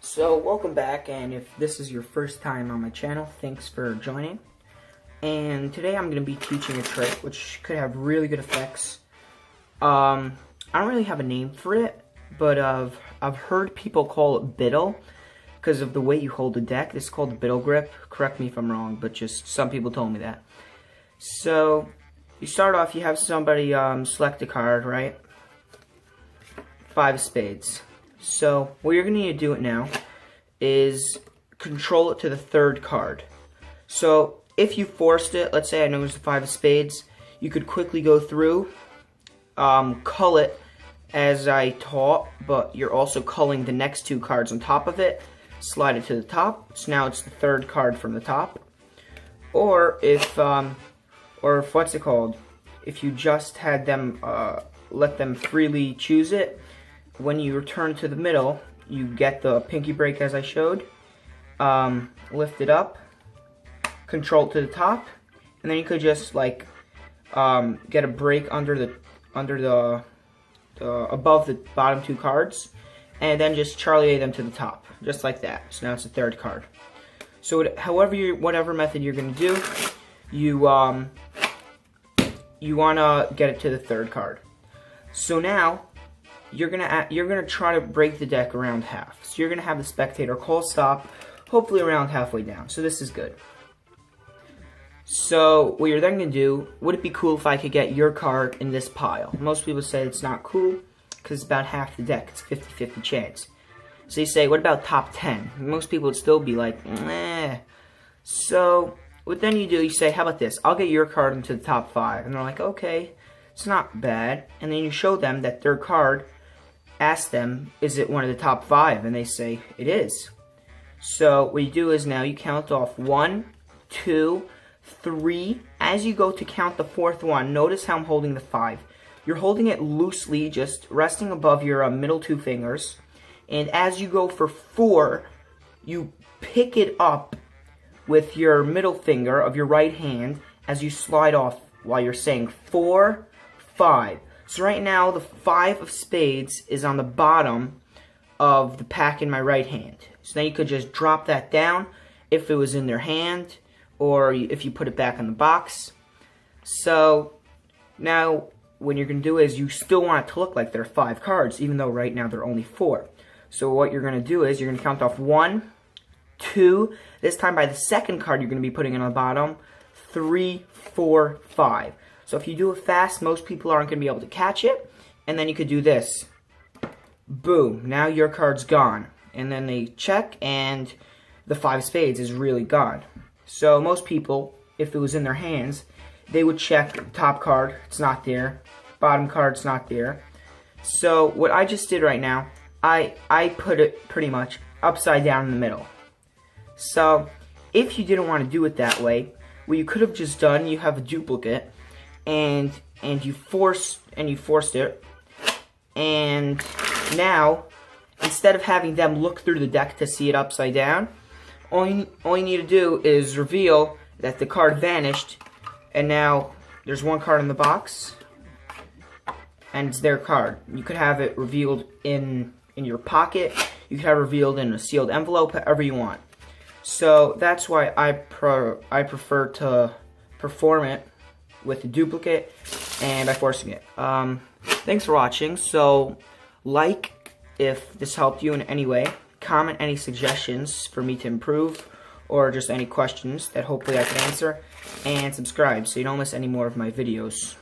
So welcome back, and if this is your first time on my channel, thanks for joining. And today I'm going to be teaching a trick which could have really good effects. I don't really have a name for it, but I've heard people call it biddel because of the way you hold the deck. This is called the biddel grip. Correct me if I'm wrong, but just some people told me that. So you start off, you have somebody select a card, right? 5 of spades. So what you're going to need to do it now is control it to the 3rd card. So if you forced it, let's say I know it was the 5 of spades, you could quickly go through, cull it as I taught, but you're also culling the next 2 cards on top of it, slide it to the top, so now it's the 3rd card from the top. Or if what's it called, if you just had them, let them freely choose it, when you return to the middle, you get the pinky break as I showed, lift it up, control it to the top, and then you could just like get a break under the above the bottom 2 cards, and then just Charlie A them to the top, just like that. So now it's the 3rd card. So whatever method you're gonna do, you wanna get it to the 3rd card. So now you're gonna try to break the deck around half. So you're gonna have the spectator call stop, hopefully around halfway down. So this is good. So what you're then gonna do, would it be cool if I could get your card in this pile? Most people say it's not cool because it's about half the deck. It's 50-50 chance. So you say, what about top 10? Most people would still be like, eh. So what then you do, you say, how about this? I'll get your card into the top 5. And they're like, okay, it's not bad. And then you show them that their card, ask them, is it one of the top 5? And they say, it is. So what you do is now you count off 1, 2, 3. As you go to count the 4th one, notice how I'm holding the 5. You're holding it loosely, just resting above your middle 2 fingers. And as you go for 4, you pick it up with your middle finger of your right hand as you slide off while you're saying 4, 5. So right now, the 5 of spades is on the bottom of the pack in my right hand. So now you could just drop that down if it was in their hand, or if you put it back in the box. So now what you're going to do is you still want it to look like there are 5 cards, even though right now there are only 4. So what you're going to do is you're going to count off 1, 2, this time by the 2nd card you're going to be putting it on the bottom, 3, 4, 5. So if you do it fast, most people aren't going to be able to catch it. And then you could do this. Boom. Now your card's gone. And then they check, and the 5 of spades is really gone. So most people, if it was in their hands, they would check top card. It's not there. Bottom card's not there. So what I just did right now, I put it pretty much upside down in the middle. So if you didn't want to do it that way, what you could have just done, you have a duplicate, and you forced it, and now instead of having them look through the deck to see it upside down, all you need to do is reveal that the card vanished, and now there's 1 card in the box, and it's their card. You could have it revealed in your pocket, you could have it revealed in a sealed envelope, however you want. So that's why I prefer to perform it with a duplicate and by forcing it. Thanks for watching. So like if this helped you in any way, comment any suggestions for me to improve, or just any questions that hopefully I can answer, and subscribe so you don't miss any more of my videos.